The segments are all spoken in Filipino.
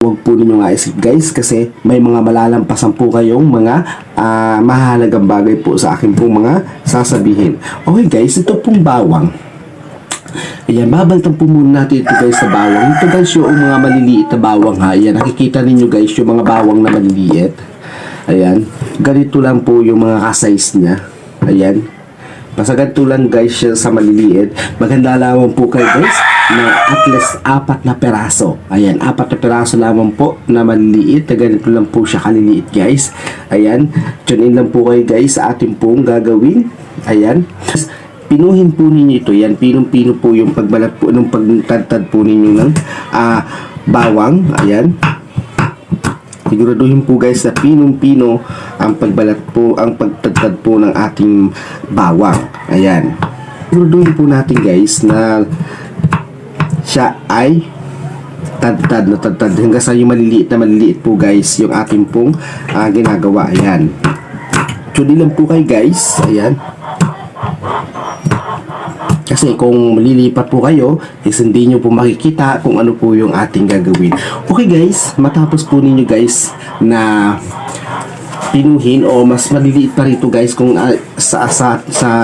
Huwag po ninyong i-skip guys kasi may mga malalampasan po kayong mga mahalagang bagay po sa akin pong mga sasabihin. Okay guys, ito pong bawang. Ayan, babaltan po muna natin ito guys sa bawang. Ito guys yung mga maliliit na bawang ha. Ayan, nakikita ninyo guys yung mga bawang na maliliit. Ayan, ganito lang po yung mga ka-size niya. Ayan, basta ganito lang guys siya sa maliliit. Maganda lamang po kayo guys na at least 4 na peraso. Ayan, 4 na peraso lamang po na maliliit. Ganito lang po siya kaliliit guys. Ayan, tune in lang po kayo guys sa ating pong gagawin. Ayan, pinuhin po ninyo ito. Yan, pinong-pino po yung pagbalat po, nung pagtadtad po ninyo ng bawang. Ayan. Siguraduhin po guys na pinong-pino ang pagbalat po, ang pagtadtad po ng ating bawang. Ayan. Siguraduhin po natin guys na siya ay tadtad na tadtad hanggang sa yung maliliit po guys yung ating pong ginagawa. Ayan. Tune lang po kayo guys. Ayan. Kasi kung malilipat po kayo, is hindi nyo po makikita kung ano po yung ating gagawin. Okay guys, matapos po ninyo guys na pinuhin o mas maliliit pa rito guys kung sa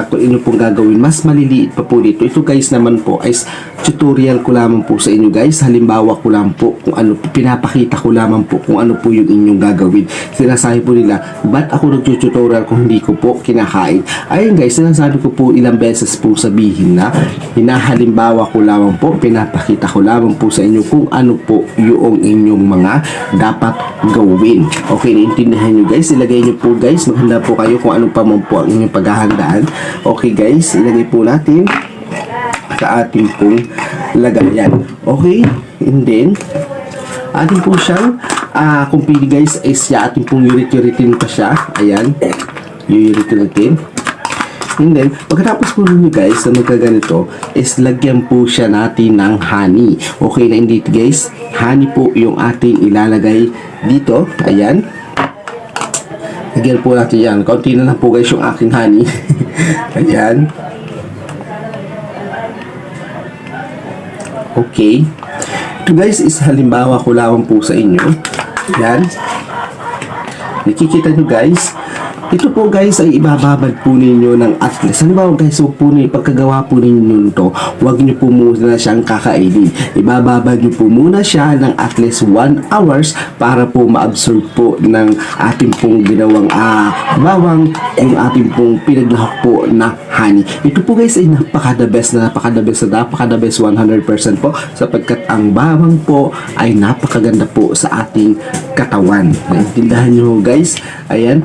kung inyo pong gagawin, mas maliliit pa po dito. Ito guys naman po ay tutorial ko lamang po sa inyo guys. Halimbawa ko lang po kung ano, pinapakita ko lamang po kung ano po yung inyong gagawin. Sinasabi po nila, ba't ako nag-tutorial kung hindi ko po kinakain? Ayun guys, sinasabi ko po ilang beses po sabihin na hinahalimbawa ko lamang po, pinapakita ko lamang po sa inyo kung ano po yung inyong mga dapat gawin. Okay, naintindihan nyo guys? Ilagay nyo po guys, maghanda po kayo kung ano pa man po ang inyong paghahandaan. Okay guys, ilagay po natin sa ating pong lagayan. Okay, and then ating po siyang kung pili guys is ating pong urit-uritin pa siya. Ayan, urit-uritin. And then, pagkatapos po ninyo guys na magkaganito is lagyan po siya natin ng honey. Okay na hindi guys, honey po yung ating ilalagay dito. Ayan, lagyan po natin yan. Kaunti na lang po guys yung aking honey. Ayan. Okay. Ito guys is halimbawa ko lamang po sa inyo. Ayan. Nakikita nyo guys. Ito po guys ay ibababad po ninyo ng at least. Halimbawa guys, huwag po ninyo, pagkagawa po ninyo nito, huwag nyo po muna siyang kakainin. Ibababad nyo po muna siya ng at least 1 hours para po ma-absorb po ng ating pong ginawang bawang, yung ating pong pinaglahok po na honey. Ito po guys ay napaka-the best 100% po sapagkat ang bawang po ay napakaganda po sa ating katawan. Naintindihan nyo guys? Ayan.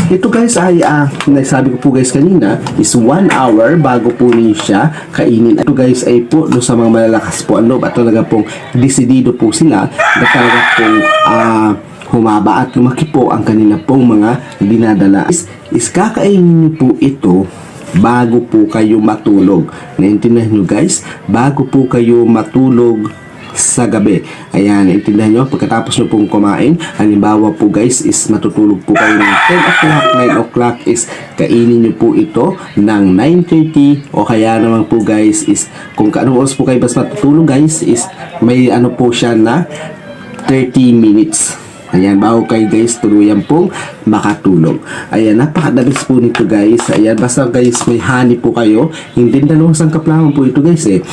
Ito guys ay nasabi ko po guys kanina is 1 hour bago po niyo siya kainin. Ito guys ay po no, sa mga malalakas po ang loob at talaga pong desidido po sila na talaga pong humaba at lumaki po ang kanila pong mga dinadala. Is kakainin niyo po ito bago po kayo matulog. Naintindihan nyo guys? Bago po kayo matulog sa gabi. Ayan, naintindihan nyo? Pagkatapos nyo pong kumain, halimbawa po guys is matutulog po kayo ng 10 o'clock, 9 o'clock is kainin nyo po ito ng 9:30 o kaya naman po guys is kung anong oras po kayo mas matutulog guys is may ano po siya na 30 minutes. Ayan, bago kayo guys tuluyan pong makatulog. Ayan, napakadabis po nito guys. Ayan, basta guys may honey po kayo. Hindi dalawang sangkap lamang po ito guys eh.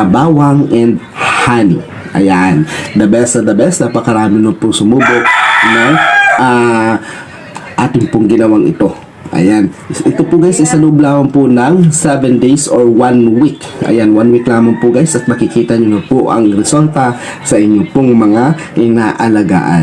Bawang and honey. Ayan, the best. Napakarami nung po sumubok ng ating pong ginawang ito. Ayan, ito po guys isa loob lamang po ng 7 days or 1 week. Ayan, 1 week lamang po guys at makikita nyo na po ang resulta sa inyong pong mga inaalagaan.